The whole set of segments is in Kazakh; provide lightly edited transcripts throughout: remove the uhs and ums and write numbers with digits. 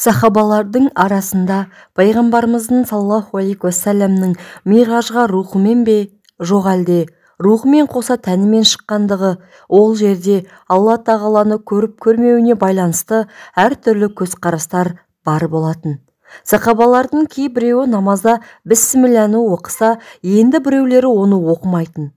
Сахабалардың арасында пайғамбарымыздың саллаллаху алейхи уассаламның миғражға рухымен бе, жоқ әлде рухымен қоса тәнімен шыққандығы, ол жерде Алла тағаланы көріп көрмеуіне байланысты әртүрлі көзқарастар бар болатын. Сахабалардың кейбіреуі намазда бісмілләні оқыса, енді біреулері оны оқымайтын.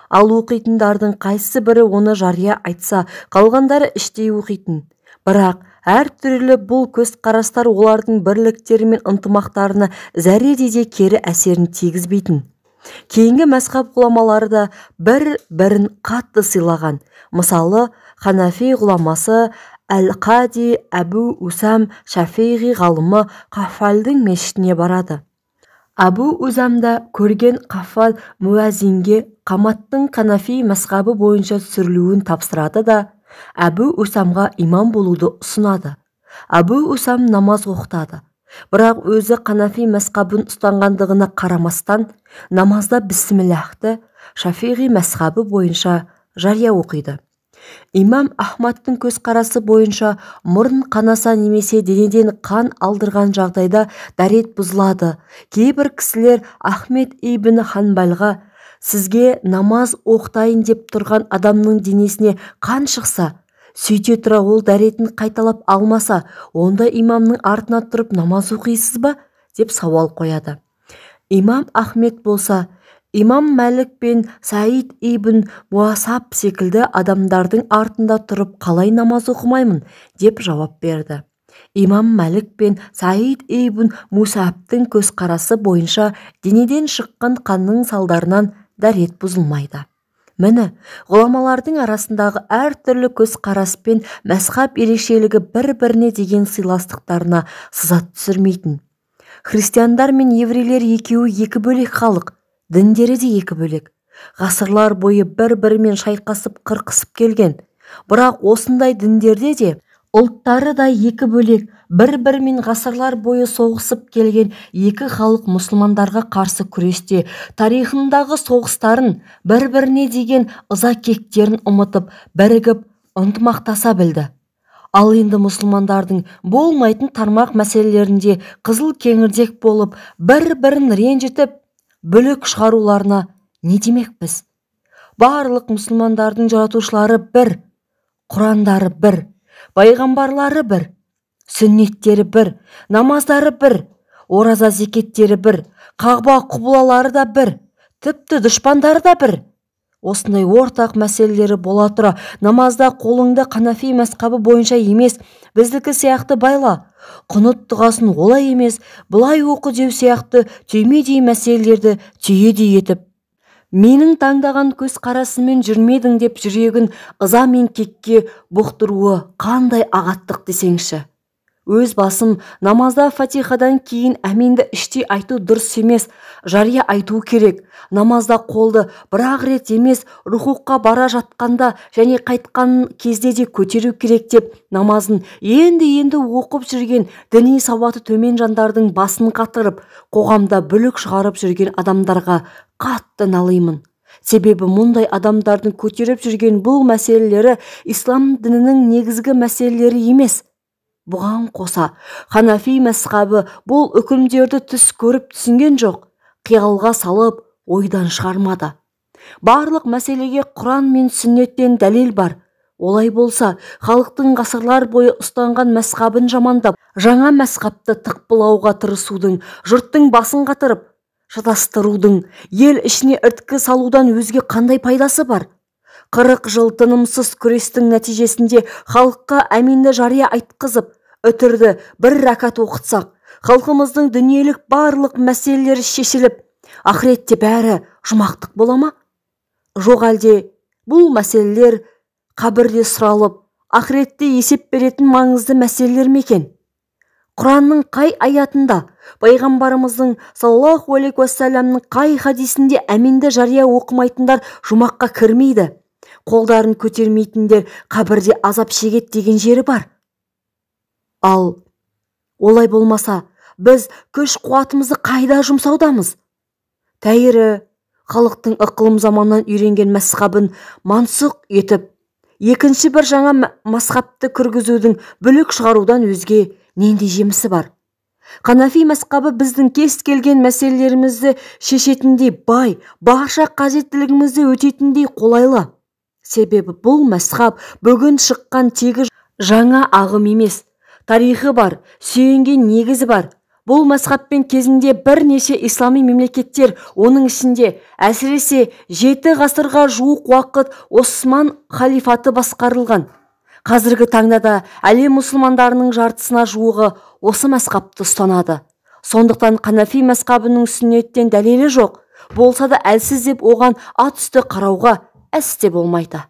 Ал оқитындардың қайсы бірі оны жария айтса, қалғандары іштей оқитын. Бірақ әртүрлі бұл көзқарастар олардың бірліктері мен ынтымақтарына зәредей кері әсерін тигізбейтін. Кейінгі мәзһаб ғұламалары да бір-бірін қатты сыйлаған. Мысалы, Ханафи ғұламасы Әл-Қади Әбу Усам Шафиғи ғалымы Қаффалдың мешітіне барады. Әбу Усамда көрген Қаффал муәзинге қаматтың Ханафи мәзһабы бойынша түсірілуін тапсырады да Әбу Усамға имам болуды ұсынады. Әбу Усам намаз оқытады. Бірақ өзі Ханафи мәзһабын ұстанғандығына қарамастан, намазда бісмілләхті Шафиғи мәзһабы бойынша жария оқиды. Имам Ахмадтың көзқарасы бойынша мұрын қанаса немесе денеден қан алдырған жағдайда дәрет бұзылады. Кейбір кісілер Ахмед ибн Ханбалға сізге намаз оқытайын деп тұрған адамның денесіне қан шықса, сөйте тұра ол дәретін қайталап алмаса, онда имамның артына тұрып намаз оқисыз ба? Деп сауал қояды. Имам Ахмед болса, имам Мәлік пен Саид ибн Муасаб секілді адамдардың артында тұрып қалай намаз оқымаймын? Деп жауап берді. Имам Мәлік пен Саид ибн Мусабтың көзқарасы бойынша денеден шыққан қанның салдарынан дәрет бұзылмайды. Міне, ғұламалардың арасындағы әртүрлі көзқарас пен мәзһаб ерекшелігі бір-біріне деген сыйластықтарына сызат түсірмейтін. Христиандар мен еврейлер екеуі екі бөлек халық, діндері де екі бөлек. Ғасырлар бойы бір-бірімен шайқасып қырқысып келген. Бірақ осындай діндерде де ұлттары да екі бөлек, бір-бірімен ғасырлар бойы соғысып келген екі халық мұсылмандарға қарсы күресте тарихындағы соғыстарын, бір-біріне деген ыза-кектерін ұмытып, бірігіп, ынтымақтаса білді. Ал енді мұсылмандардың болмайтын тармақ мәселелерінде қызыл кеңірдек болып, бір-бірін ренжітіп, бүлік шығаруларына не демекпіз? Барлық мұсылмандардың жаратушылары бір, Құрандары бір, пайғамбарлары бір, сүннеттері бір, намаздары бір, ораза зекеттері бір, қағба құбылалары да бір, тіпті дұшпандары да бір. Осындай ортақ мәселелері бола тұра, намазда қолыңды Ханафи мәзһабы бойынша емес, біздікі сияқты байла, құнут дұғасын олай емес, бұлай оқы деу сияқты түймедей мәселелерді түйедей етіп, менің таңдаған көзқарасымен жүрмедің деп жүрегін ыза мен кекке бұқтыруы қандай ағаттық десеңші. Өз басым, намазда фатихадан кейін әминді іштей айту дұрыс емес, жария айту керек. Намазда қолды бір-ақ рет емес, рухуққа бара жатқанда және қайтқан кезде де көтеру керек деп, намазын енді оқып жүрген діни сауаты төмен жандардың басын қатырып, қоғамда бүлік шығарып жүрген адамдарға қатты налимын. Себебі мұндай адамдардың көтеріп жүрген бұл мәселелері ислам дінінің негізгі мәселелері емес. Бұған қоса, Ханафи мәзһабы бұл үкімдерді түс көріп түсінген жоқ, қиялға салып, ойдан шығармады. Барлық мәселеге Құран мен сүннеттен дәлел бар. Олай болса, халықтың ғасырлар бойы ұстанған мәзһабын жамандап, жаңа мәзһабты тықпылауға тырысудың, жұрттың басын қатырып, шатастырудың, ел ішіне ірткі салудан өзге қандай пайдасы бар? 40 жыл тынымсыз күрестің нәтижесінде халыққа әминді жария айтқызып, үтірді бір рәкат оқытсақ, халқымыздың дүниелік барлық мәселелері шешіліп, ақыретте бәрі жұмақтық бола ма? Жоқ әлде бұл мәселелер қабірде сұралып, ақыретте есеп беретін маңызды мәселелер ме екен? Құранның қай аятында, пайғамбарымыздың саллаллаху алейхи уассаламның қай хадисінде әминді жария оқымайтындар жұмаққа кірмейді, қолдарын көтермейтіндер қабірде азап шегет деген жері бар? Ал олай болмаса, біз күш қуатымызды қайда жұмсаудамыз? Тәйірі, халықтың ықылым заманнан үйренген мәзһабын мансұқ етіп, екінші бір жаңа мәзһабты кіргізудің бүлік шығарудан өзге нендей жемісі бар. Ханафи мазхабы біздің кез келген мәселелерімізді шешетіндей бай, барша қажеттілігімізді өтетіндей қолайлы. Себебі бұл мазхаб бүгін шыққан тегі жаңа ағым емес. Тарихы бар, сүйенген негізі бар. Бұл мазхабпен кезінде бірнеше ислами мемлекеттер, оның ішінде әсіресе 7 ғасырға жуық уақыт Осман халифаты басқарылған. Қазіргі таңда да әлем мұсылмандарының жартысына жуығы осы мазхабты ұстанады. Сондықтан Ханафи мазхабының сүннеттен дәлелі жоқ, болса да әлсіз деп оған ат үсті қарауға әсте болмайды.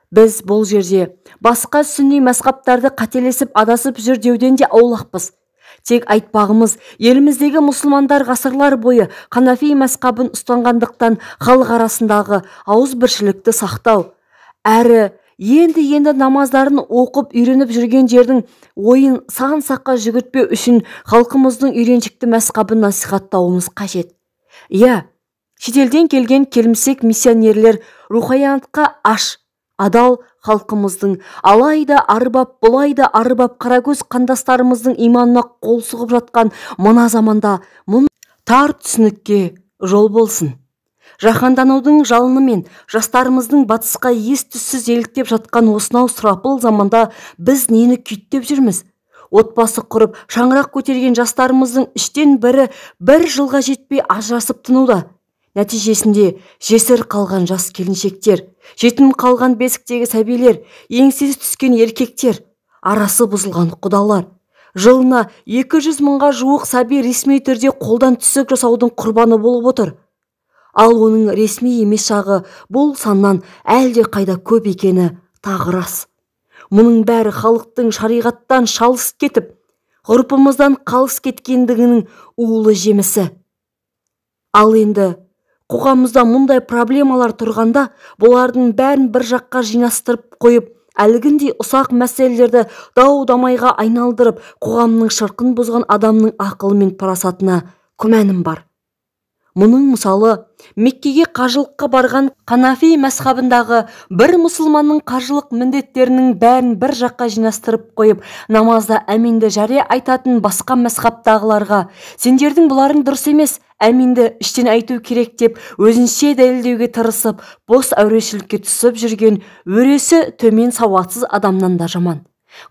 Біз бұл жерде басқа сүнни мазхабтарды қателесіп адасып жүр деуден де аулақпыз. Тек айтпағымыз, еліміздегі мұсылмандар ғасырлар бойы Ханафи мазхабын ұстанғандықтан халық арасындағы ауызбіршілікті сақтау, әрі енді намаздарын оқып үйреніп жүрген жердің ойын сан-саққа жүгіртпеу үшін халқымыздың үйреншікті мазхабын насихаттауымыз қажет. Шетелден келген келімсек миссионерлер руханиятқа аш, адал халқымыздың алайда арбап, бұлайда арбап қаракөз қандастарымыздың иманына қол сұғып жатқан мына заманда мұны тар түсінікке жол болсын. Жаһанданудың жалынымен жастарымыздың батысқа ес-түссіз еліктеп жатқан осынау сұрапыл заманда біз нені күйттеп жүрміз? Отбасы құрып, шаңырақ көтерген жастарымыздың үштен бірі бір жылға жетпей ажырасып тынуда. Нәтижесінде жесір қалған жас келіншектер, жетім қалған бесіктегі сәбилер, еңсесі түскен еркектер, арасы бұзылған құдалар. Жылына 200 мыңға жуық сәби ресми түрде қолдан түсік жасаудың құрбаны болып отыр. Ал оның ресми емес жағы бұл саннан әлде қайда көп екені тағы рас. Мұның бәрі халықтың шариғаттан шалыс кетіп, ғұрпымыздан қалыс кеткендігінің улы жемісі. Ал енді қоғамымызда мұндай проблемалар тұрғанда, бұлардың бәрін бір жаққа жинастырып қойып, әлгіндей ұсақ мәселелерді дау-дамайға айналдырып, қоғамның шырқын бұзған адамның ақылы мен парасатына күмәнім бар. Мұның мысалы, Меккеге қажылыққа барған Ханафи мазхабындағы бір мұсылманның қажылық міндеттерінің бәрін бір жаққа жинастырып қойып, намазда әминді жария айтатын басқа мазхабтағыларға, сендердің бұларың дұрыс емес, әминді іштен айту керек деп өзінше дәлелдеуге тырысып, бос әурешілікке түсіп жүрген өресі төмен сауатсыз адамнан да жаман.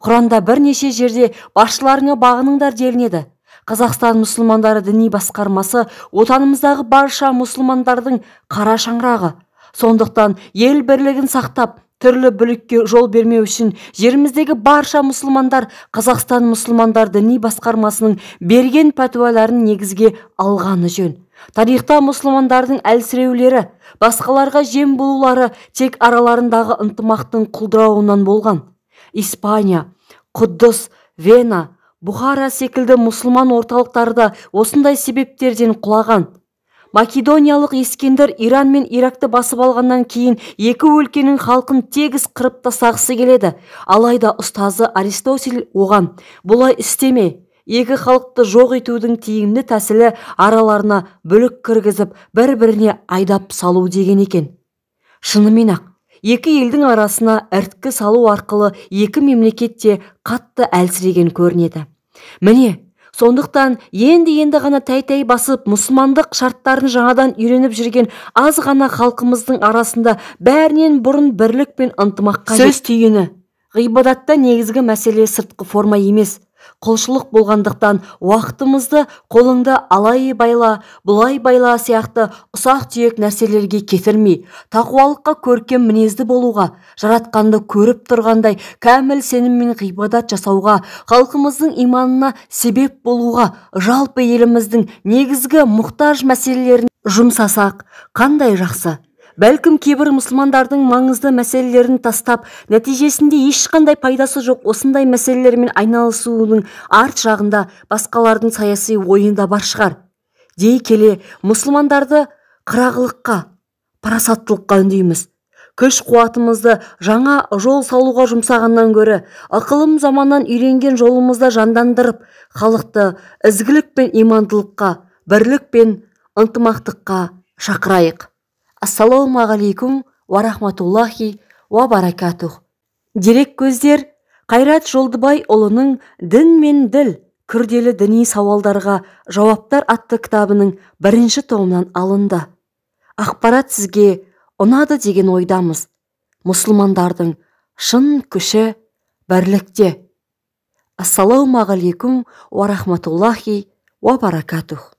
Құранда бірнеше жерде басшыларыңа бағыныңдар делінеді. Қазақстан мұсылмандары діни басқармасы отанымыздағы барша мұсылмандардың қара шаңырағы. Сондықтан ел бірлігін сақтап, түрлі бүлікке жол бермеу үшін жеріміздегі барша мұсылмандар Қазақстан мұсылмандар діни басқармасының берген пәтуаларын негізге алғаны жөн. Тарихта мұсылмандардың әлсіреулері, басқаларға жем болулары тек араларындағы ынтымақтың құлдырауынан болған. Испания, Құддыс, Вена, Бұхара секілді мұсылман орталықтары да осындай себептерден құлаған. Македониялық Ескендір Иран мен Иракты басып алғаннан кейін екі өлкенің халқын тегіс қырып тастағысы келеді. Алайда ұстазы Аристотель оған бұлай істеме, екі халықты жоқ етудің тиімді тәсілі араларына бүлік кіргізіп, бір-біріне айдап салу деген екен. Шынымен-ақ, екі елдің арасына ірткі салу арқылы екі мемлекетте қатты әлсіреген көрінеді. Міне, сондықтан енді ғана тәй-тәй басып, мұсылмандық шарттарын жаңадан үйреніп жүрген аз ғана халқымыздың арасында бәрінен бұрын бірлік пен ынтымаққа сөз түйіні. Ғибадатта негізгі мәселе сыртқы форма емес, құлшылық болғандықтан уақытымызды қолыңды алай байла, бұлай байла сияқты ұсақ-түйек нәрселерге кетірмей, тақуалыққа көркем мінезді болуға, жаратқанды көріп тұрғандай кәміл сеніммен ғибадат жасауға, халқымыздың иманына себеп болуға, жалпы еліміздің негізгі мұқтаж мәселелерін жұмсасақ, қандай жақсы. Бәлкім кейбір мұсылмандардың маңызды мәселелерін тастап, нәтижесінде ешқандай пайдасы жоқ осындай мәселелермен айналысуының арт жағында басқалардың саяси ойында бар шығар. Дей келе, мұсылмандарды қырағылыққа, парасаттылыққа үндейміз. Күш қуатымызды жаңа жол салуға жұмсағаннан гөрі, ақылым заманнан үйренген жолымызда жандандырып, халықты ізгілік пен имандылыққа, бірлік пен ынтымақтыққа шақырайық. Ассалаумағалейкум ва рахматуллахи ва баракатух. Дерек көздер Қайрат Жолдыбайұлының «Дін мен діл. Күрделі діни сауалдарға жауаптар» атты кітабының 1-ші томынан алынды. Ақпарат сізге ұнады деген ойдамыз. Мұсылмандардың шын күші бірлікте. Ассалаумағалейкум ва рахматуллахи ва баракатух.